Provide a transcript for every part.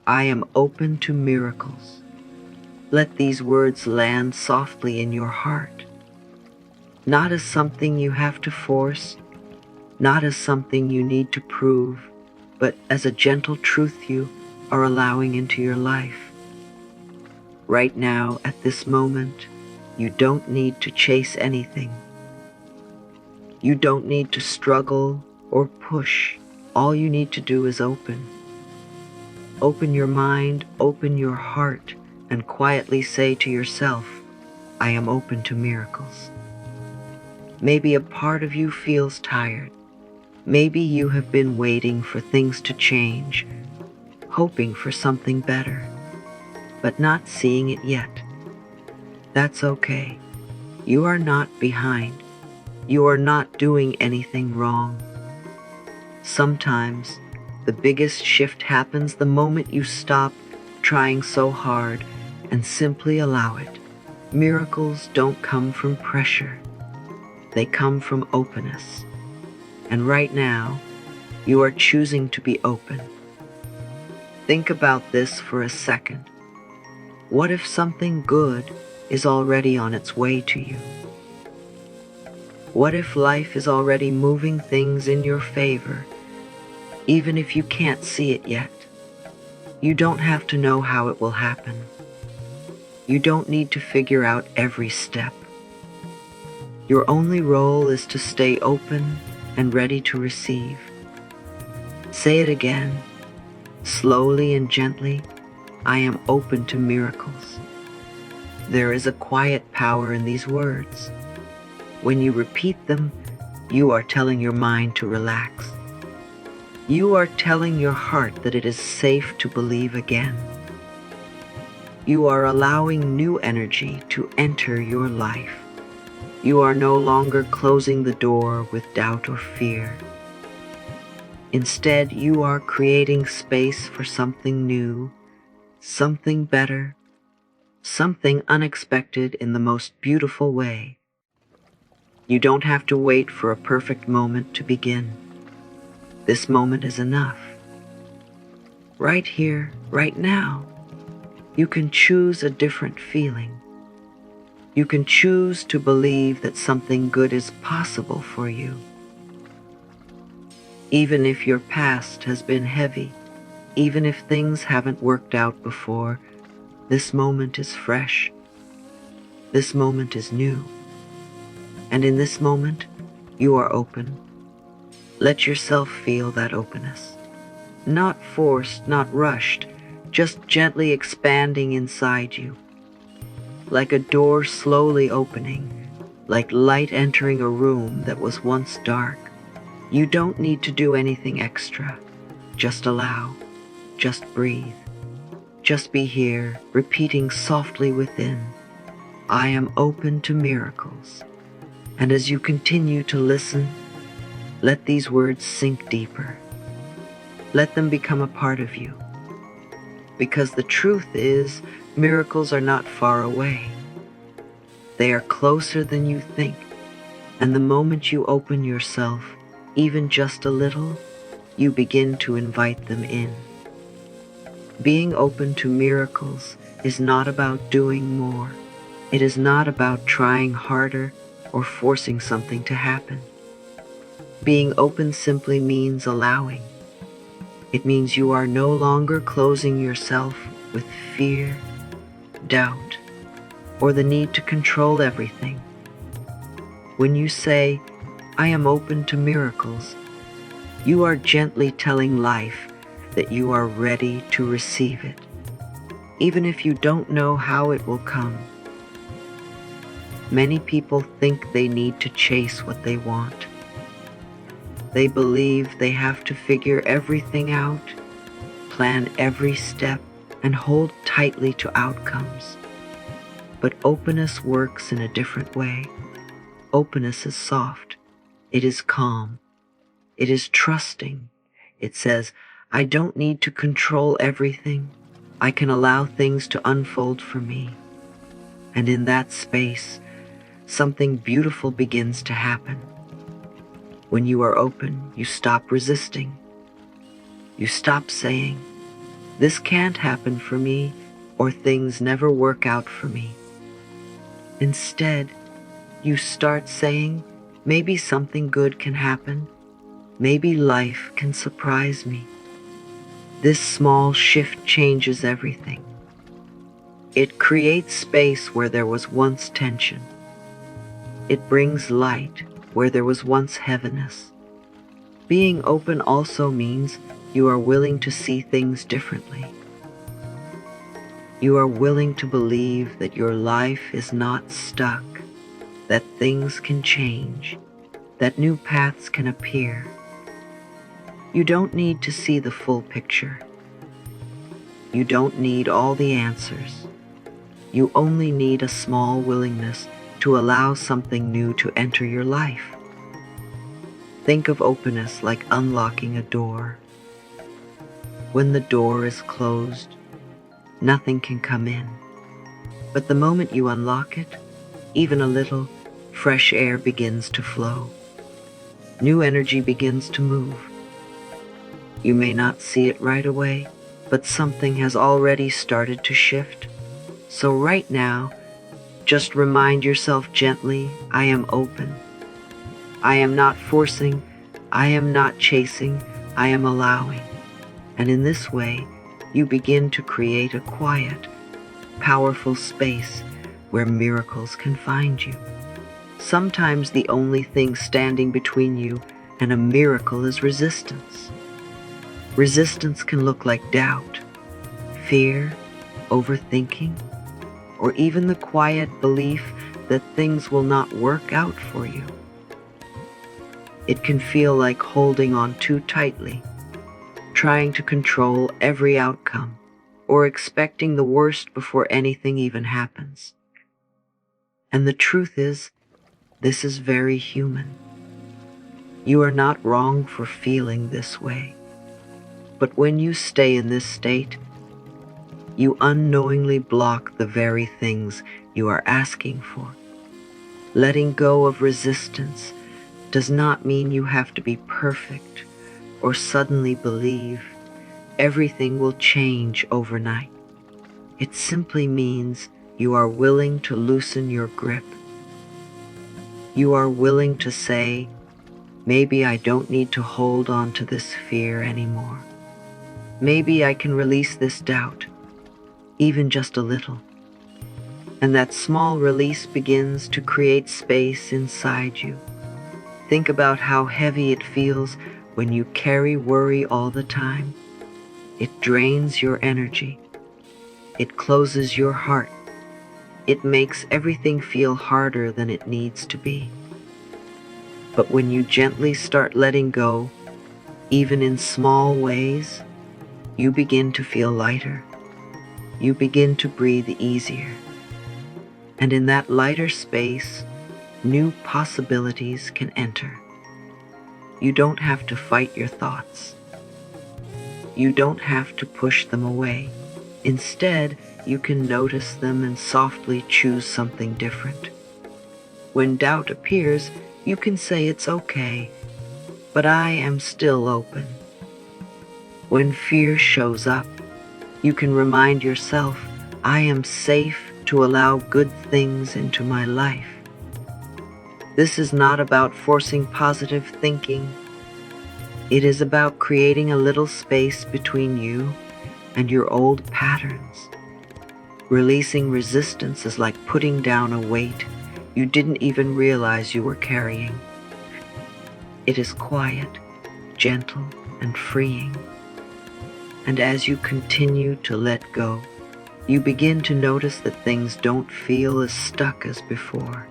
I am open to miracles. Let these words land softly in your heart, not as something you have to force, not as something you need to prove, but as a gentle truth you are allowing into your life. Right now, at this moment, you don't need to chase anything. You don't need to struggle or push. All you need to do is open. Open your mind, open your heart, and quietly say to yourself, I am open to miracles. Maybe a part of you feels tired. Maybe you have been waiting for things to change, hoping for something better, but not seeing it yet. That's okay. You are not behind. You are not doing anything wrong. Sometimes the biggest shift happens the moment you stop trying so hard and simply allow it. Miracles don't come from pressure. They come from openness. And right now, you are choosing to be open. Think about this for a second. What if something good is already on its way to you? What if life is already moving things in your favor, even if you can't see it yet? You don't have to know how it will happen. You don't need to figure out every step. Your only role is to stay open and ready to receive. Say it again, slowly and gently. I am open to miracles. There is a quiet power in these words. When you repeat them, you are telling your mind to relax. You are telling your heart that it is safe to believe again. You are allowing new energy to enter your life. You are no longer closing the door with doubt or fear. Instead, you are creating space for something new, something better, something unexpected in the most beautiful way. You don't have to wait for a perfect moment to begin. This moment is enough. Right here, right now, you can choose a different feeling. You can choose to believe that something good is possible for you. Even if your past has been heavy, even if things haven't worked out before, this moment is fresh. This moment is new. And in this moment, you are open. Let yourself feel that openness. Not forced, not rushed, just gently expanding inside you. Like a door slowly opening, like light entering a room that was once dark. You don't need to do anything extra. Just allow, just breathe. Just be here, repeating softly within, I am open to miracles. And as you continue to listen, let these words sink deeper. Let them become a part of you. Because the truth is, miracles are not far away. They are closer than you think. And the moment you open yourself, even just a little, you begin to invite them in. Being open to miracles is not about doing more. It is not about trying harder or forcing something to happen. Being open simply means allowing. It means you are no longer closing yourself with fear, doubt, or the need to control everything. When you say, I am open to miracles, you are gently telling life that you are ready to receive it, even if you don't know how it will come. Many people think they need to chase what they want. They believe they have to figure everything out, plan every step, and hold tightly to outcomes. But openness works in a different way. Openness is soft. It is calm. It is trusting. It says, I don't need to control everything. I can allow things to unfold for me. And in that space, something beautiful begins to happen. When you are open, you stop resisting. You stop saying, This can't happen for me, or things never work out for me. Instead, you start saying, maybe something good can happen. Maybe life can surprise me. This small shift changes everything. It creates space where there was once tension. It brings light where there was once heaviness. Being open also means you are willing to see things differently. You are willing to believe that your life is not stuck, that things can change, that new paths can appear. You don't need to see the full picture. You don't need all the answers. You only need a small willingness to allow something new to enter your life. Think of openness like unlocking a door. When the door is closed, nothing can come in. But the moment you unlock it, even a little, fresh air begins to flow. New energy begins to move. You may not see it right away, but something has already started to shift. So right now, just remind yourself gently, I am open. I am not forcing. I am not chasing. I am allowing. And in this way, you begin to create a quiet, powerful space where miracles can find you. Sometimes the only thing standing between you and a miracle is resistance. Resistance can look like doubt, fear, overthinking, or even the quiet belief that things will not work out for you. It can feel like holding on too tightly, trying to control every outcome, or expecting the worst before anything even happens. And the truth is, this is very human. You are not wrong for feeling this way. But when you stay in this state, you unknowingly block the very things you are asking for. Letting go of resistance does not mean you have to be perfect or suddenly believe everything will change overnight. It simply means you are willing to loosen your grip. You are willing to say, maybe I don't need to hold on to this fear anymore. Maybe I can release this doubt, even just a little. And that small release begins to create space inside you. Think about how heavy it feels when you carry worry all the time. It drains your energy. It closes your heart. It makes everything feel harder than it needs to be. But when you gently start letting go, even in small ways, you begin to feel lighter. You begin to breathe easier. And in that lighter space, new possibilities can enter. You don't have to fight your thoughts. You don't have to push them away. Instead, you can notice them and softly choose something different. When doubt appears, you can say it's okay, but I am still open. When fear shows up, you can remind yourself, I am safe to allow good things into my life. This is not about forcing positive thinking. It is about creating a little space between you and your old patterns. Releasing resistance is like putting down a weight you didn't even realize you were carrying. It is quiet, gentle, and freeing. And as you continue to let go, you begin to notice that things don't feel as stuck as before.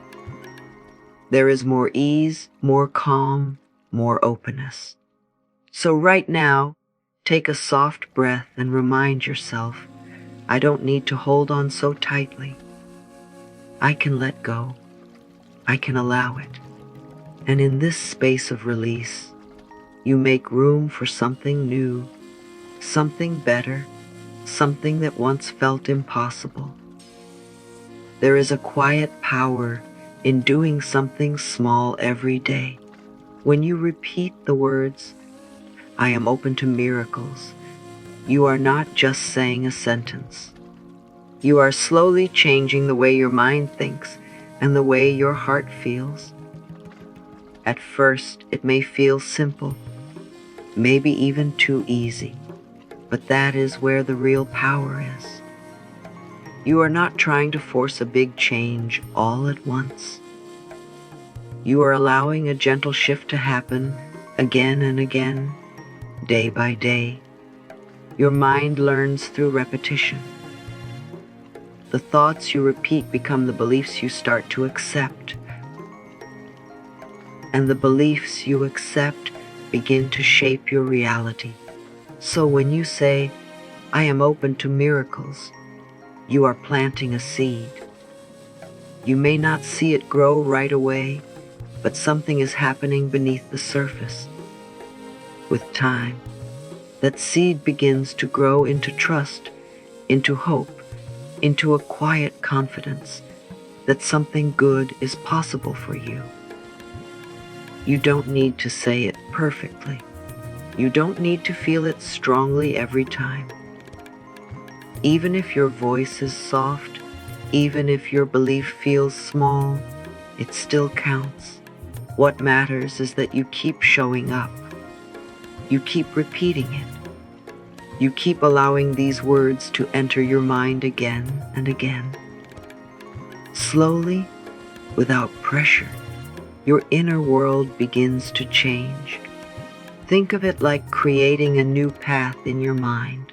There is more ease, more calm, more openness. So right now, take a soft breath and remind yourself, I don't need to hold on so tightly. I can let go. I can allow it. And in this space of release, you make room for something new, something better, something that once felt impossible. There is a quiet power in doing something small every day. When you repeat the words, I am open to miracles, You are not just saying a sentence. You are slowly changing the way your mind thinks and the way your heart feels. At first, it may feel simple, maybe even too easy, but that is where the real power is. You are not trying to force a big change all at once. You are allowing a gentle shift to happen again and again, day by day. Your mind learns through repetition. The thoughts you repeat become the beliefs you start to accept. And the beliefs you accept begin to shape your reality. So when you say, "I am open to miracles," you are planting a seed. You may not see it grow right away, but something is happening beneath the surface. With time, that seed begins to grow into trust, into hope, into a quiet confidence that something good is possible for you. You don't need to say it perfectly. You don't need to feel it strongly every time. Even if your voice is soft, even if your belief feels small, it still counts. What matters is that you keep showing up. You keep repeating it. You keep allowing these words to enter your mind again and again. Slowly, without pressure, your inner world begins to change. Think of it like creating a new path in your mind.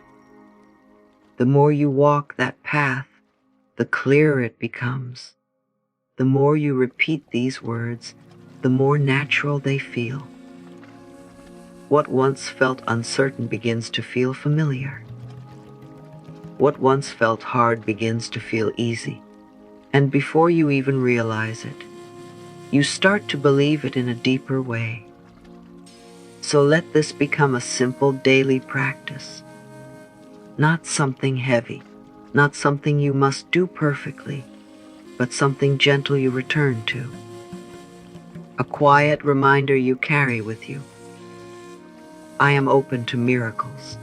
The more you walk that path, the clearer it becomes. The more you repeat these words, the more natural they feel. What once felt uncertain begins to feel familiar. What once felt hard begins to feel easy. And before you even realize it, you start to believe it in a deeper way. So let this become a simple daily practice. Not something heavy, not something you must do perfectly, but something gentle you return to. A quiet reminder you carry with you. I am open to miracles.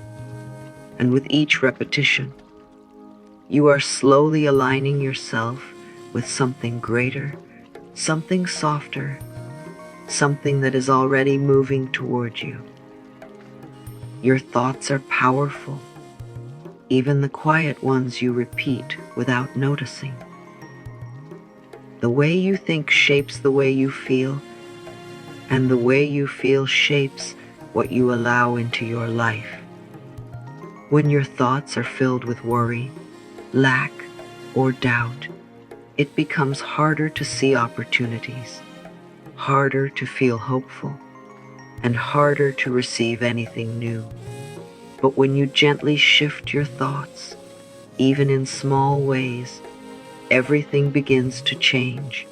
And with each repetition, you are slowly aligning yourself with something greater, something softer, something that is already moving toward you. Your thoughts are powerful, even the quiet ones you repeat without noticing. The way you think shapes the way you feel, and the way you feel shapes what you allow into your life. When your thoughts are filled with worry, lack, or doubt, it becomes harder to see opportunities, harder to feel hopeful, and harder to receive anything new. But when you gently shift your thoughts, even in small ways, everything begins to change.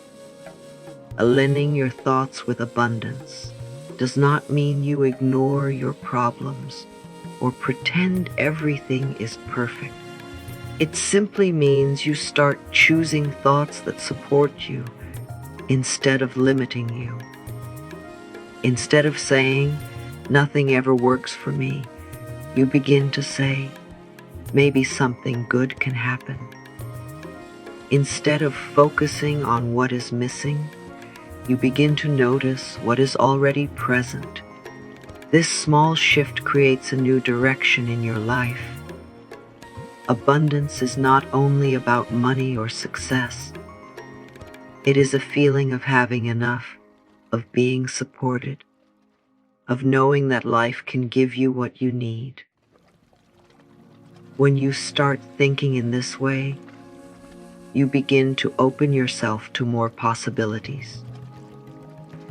Aligning your thoughts with abundance does not mean you ignore your problems or pretend everything is perfect. It simply means you start choosing thoughts that support you instead of limiting you. Instead of saying, "Nothing ever works for me," you begin to say, "Maybe something good can happen." Instead of focusing on what is missing, you begin to notice what is already present. This small shift creates a new direction in your life. Abundance is not only about money or success. It is a feeling of having enough, of being supported, of knowing that life can give you what you need. When you start thinking in this way, you begin to open yourself to more possibilities.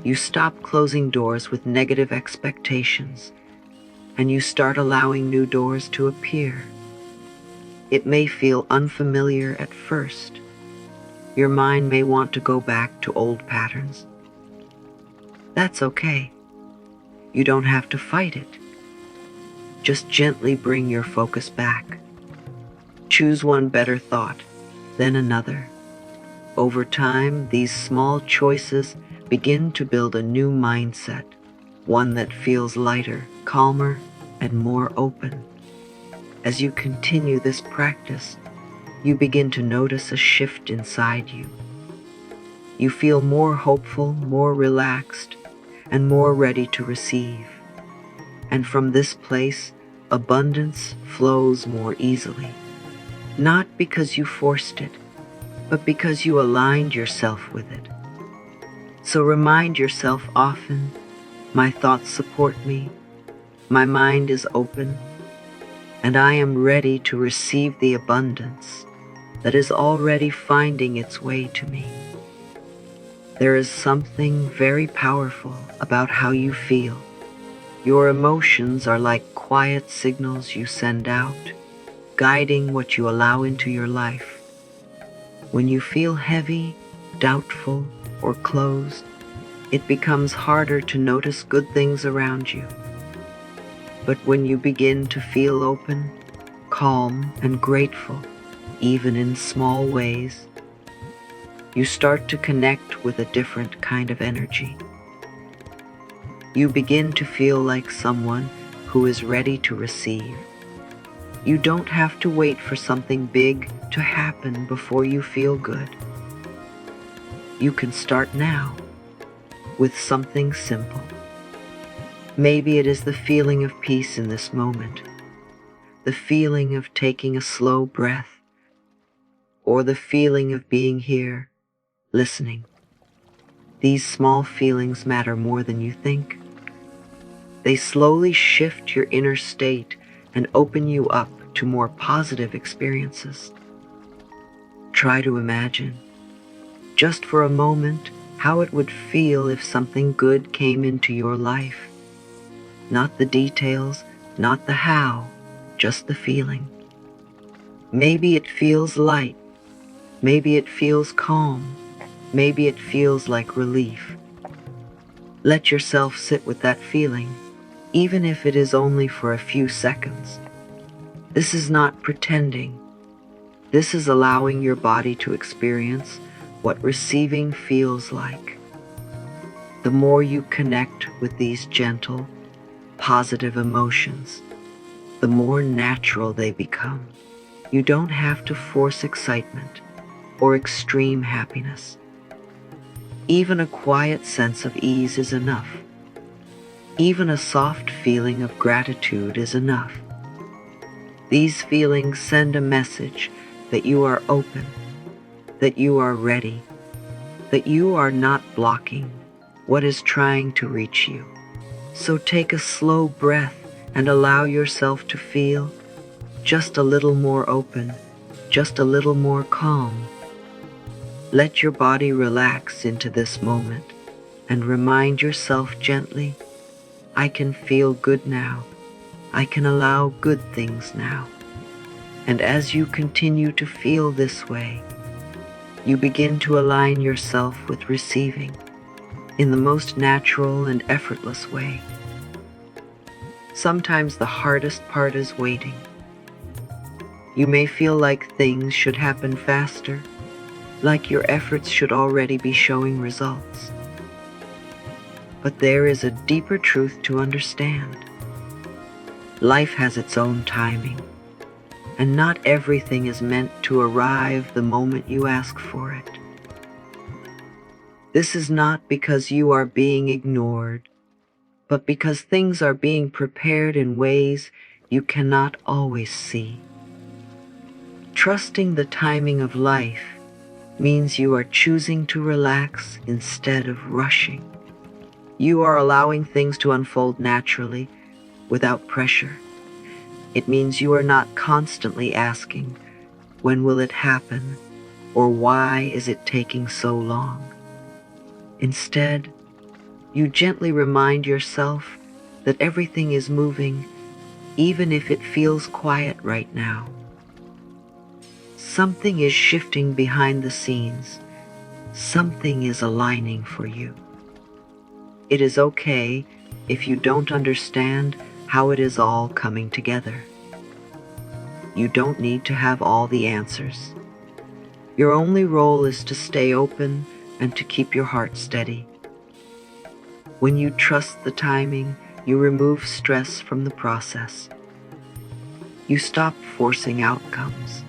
You stop closing doors with negative expectations, and you start allowing new doors to appear. It may feel unfamiliar at first. Your mind may want to go back to old patterns. That's okay. You don't have to fight it. Just gently bring your focus back. Choose one better thought, then another. Over time, these small choices begin to build a new mindset, one that feels lighter, calmer, and more open. As you continue this practice, you begin to notice a shift inside you. You feel more hopeful, more relaxed, and more ready to receive. And from this place, abundance flows more easily. Not because you forced it, but because you aligned yourself with it. So remind yourself often, my thoughts support me, my mind is open, and I am ready to receive the abundance that is already finding its way to me. There is something very powerful about how you feel. Your emotions are like quiet signals you send out, guiding what you allow into your life. When you feel heavy, doubtful, or closed, it becomes harder to notice good things around you. But when you begin to feel open, calm, and grateful, even in small ways, you start to connect with a different kind of energy. You begin to feel like someone who is ready to receive. You don't have to wait for something big to happen before you feel good. You can start now with something simple. Maybe it is the feeling of peace in this moment, the feeling of taking a slow breath, or the feeling of being here, listening. These small feelings matter more than you think. They slowly shift your inner state and open you up to more positive experiences. Try to imagine, just for a moment, how it would feel if something good came into your life. Not the details, not the how, just the feeling. Maybe it feels light, maybe it feels calm, maybe it feels like relief. Let yourself sit with that feeling, even if it is only for a few seconds. This is not pretending. This is allowing your body to experience what receiving feels like. The more you connect with these gentle, positive emotions, the more natural they become. You don't have to force excitement or extreme happiness. Even a quiet sense of ease is enough. Even a soft feeling of gratitude is enough. These feelings send a message that you are open, that you are ready, that you are not blocking what is trying to reach you. So take a slow breath and allow yourself to feel just a little more open, just a little more calm. Let your body relax into this moment and remind yourself gently, I can feel good now. I can allow good things now. And as you continue to feel this way, you begin to align yourself with receiving in the most natural and effortless way. Sometimes the hardest part is waiting. You may feel like things should happen faster, like your efforts should already be showing results. But there is a deeper truth to understand. Life has its own timing, and not everything is meant to arrive the moment you ask for it. This is not because you are being ignored, but because things are being prepared in ways you cannot always see. Trusting the timing of life means you are choosing to relax instead of rushing. You are allowing things to unfold naturally, without pressure. It means you are not constantly asking, when will it happen, or why is it taking so long? Instead, you gently remind yourself that everything is moving, even if it feels quiet right now. Something is shifting behind the scenes. Something is aligning for you. It is okay if you don't understand how it is all coming together. You don't need to have all the answers. Your only role is to stay open and to keep your heart steady. When you trust the timing, you remove stress from the process. You stop forcing outcomes,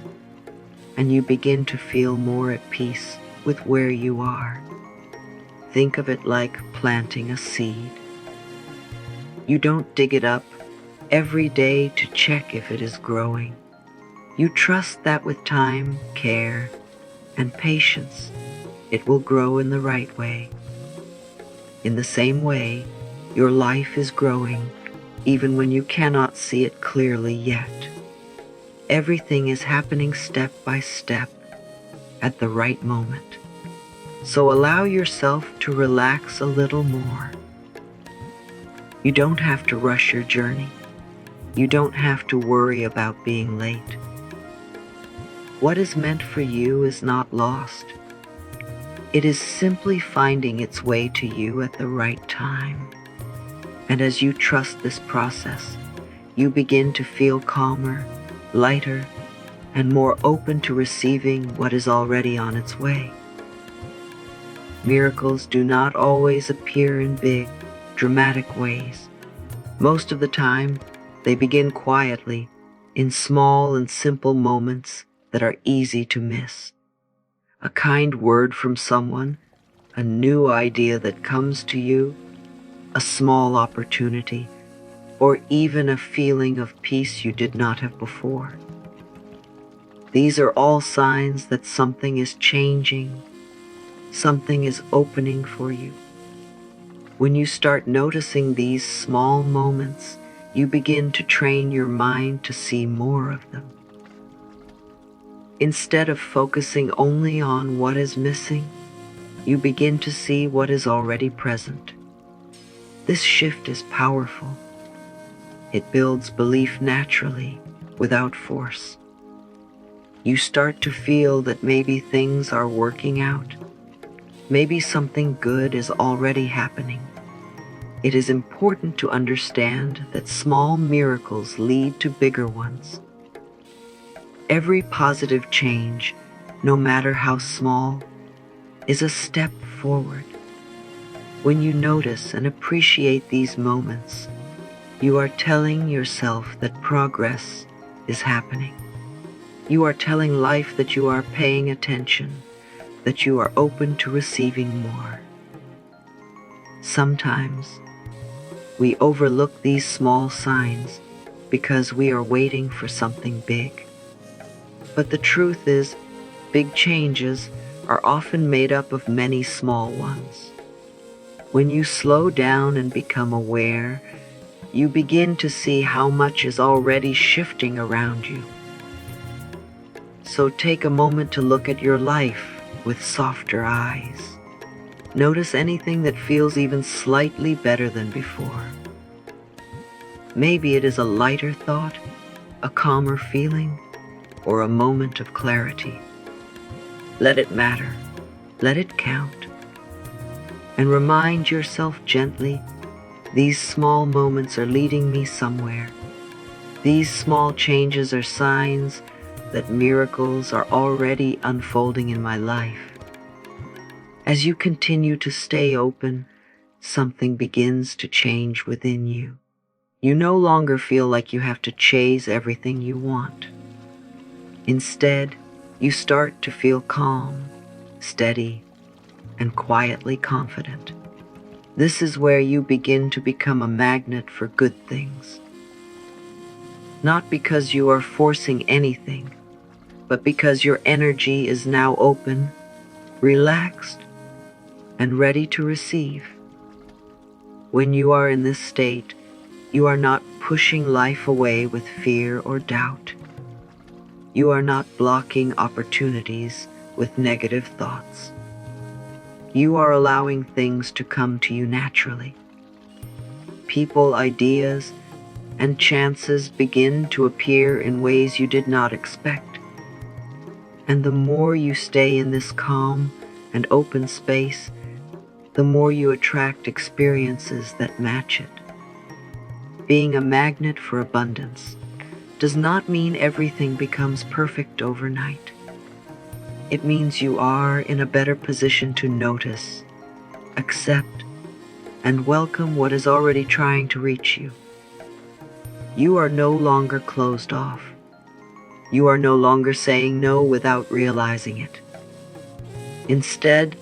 and you begin to feel more at peace with where you are. Think of it like planting a seed. You don't dig it up every day to check if it is growing. You trust that with time, care, and patience, it will grow in the right way. In the same way, your life is growing even when you cannot see it clearly yet. Everything is happening step by step at the right moment. So allow yourself to relax a little more. You don't have to rush your journey. You don't have to worry about being late. What is meant for you is not lost. It is simply finding its way to you at the right time. And as you trust this process, you begin to feel calmer, lighter, and more open to receiving what is already on its way. Miracles do not always appear in big, dramatic ways. Most of the time, they begin quietly, in small and simple moments that are easy to miss. A kind word from someone, a new idea that comes to you, a small opportunity, or even a feeling of peace you did not have before. These are all signs that something is changing, something is opening for you. When you start noticing these small moments, you begin to train your mind to see more of them. Instead of focusing only on what is missing, you begin to see what is already present. This shift is powerful. It builds belief naturally, without force. You start to feel that maybe things are working out. Maybe something good is already happening. It is important to understand that small miracles lead to bigger ones. Every positive change, no matter how small, is a step forward. When you notice and appreciate these moments, you are telling yourself that progress is happening. You are telling life that you are paying attention, that you are open to receiving more. Sometimes, we overlook these small signs because we are waiting for something big. But the truth is, big changes are often made up of many small ones. When you slow down and become aware, you begin to see how much is already shifting around you. So take a moment to look at your life with softer eyes. Notice anything that feels even slightly better than before. Maybe it is a lighter thought, a calmer feeling, or a moment of clarity. Let it matter. Let it count. And remind yourself gently, these small moments are leading me somewhere. These small changes are signs that miracles are already unfolding in my life. As you continue to stay open, something begins to change within you. You no longer feel like you have to chase everything you want. Instead, you start to feel calm, steady, and quietly confident. This is where you begin to become a magnet for good things. Not because you are forcing anything, but because your energy is now open, relaxed, and ready to receive. When you are in this state, you are not pushing life away with fear or doubt. You are not blocking opportunities with negative thoughts. You are allowing things to come to you naturally. People, ideas, and chances begin to appear in ways you did not expect. And the more you stay in this calm and open space, the more you attract experiences that match it. Being a magnet for abundance does not mean everything becomes perfect overnight. It means you are in a better position to notice, accept, and welcome what is already trying to reach you. You are no longer closed off. You are no longer saying no without realizing it. Instead,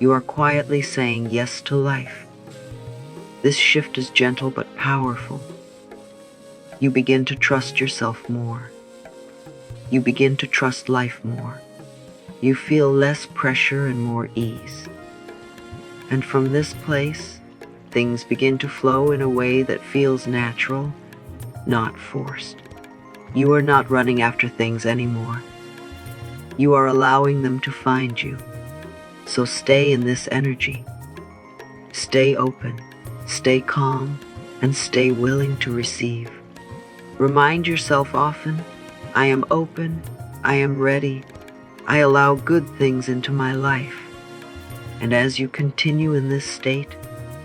you are quietly saying yes to life. This shift is gentle but powerful. You begin to trust yourself more. You begin to trust life more. You feel less pressure and more ease. And from this place, things begin to flow in a way that feels natural, not forced. You are not running after things anymore. You are allowing them to find you. So stay in this energy. Stay open, stay calm, and stay willing to receive. Remind yourself often, I am open, I am ready, I allow good things into my life. And as you continue in this state,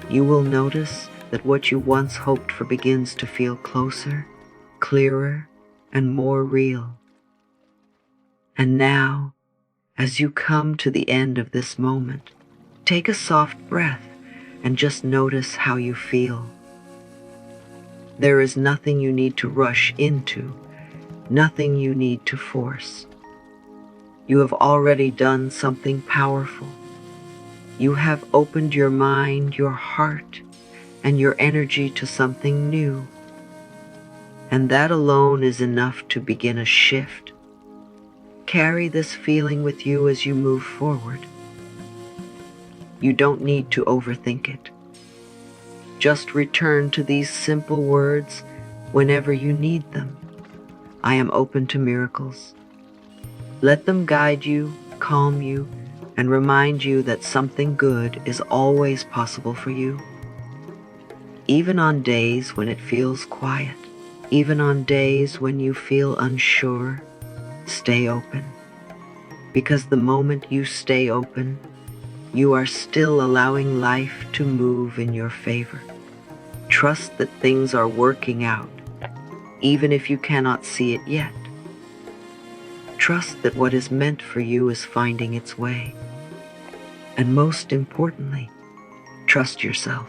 you will notice that what you once hoped for begins to feel closer, clearer, and more real. And now, as you come to the end of this moment, take a soft breath and just notice how you feel. There is nothing you need to rush into, nothing you need to force. You have already done something powerful. You have opened your mind, your heart, and your energy to something new. And that alone is enough to begin a shift. Carry this feeling with you as you move forward. You don't need to overthink it. Just return to these simple words whenever you need them. I am open to miracles. Let them guide you, calm you, and remind you that something good is always possible for you. Even on days when it feels quiet, even on days when you feel unsure, stay open. Because the moment you stay open, you are still allowing life to move in your favor. Trust that things are working out, even if you cannot see it yet. Trust that what is meant for you is finding its way. And most importantly, trust yourself.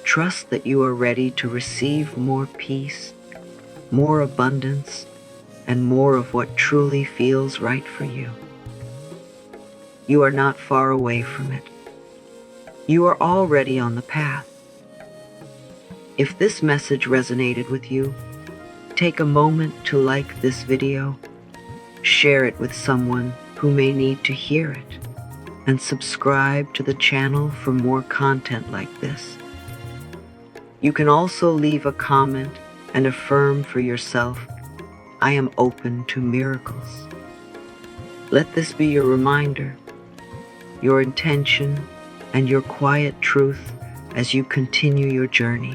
Trust that you are ready to receive more peace, more abundance, and more of what truly feels right for you. You are not far away from it. You are already on the path. If this message resonated with you, take a moment to like this video, share it with someone who may need to hear it, and subscribe to the channel for more content like this. You can also leave a comment and affirm for yourself, I am open to miracles. Let this be your reminder, your intention, and your quiet truth as you continue your journey.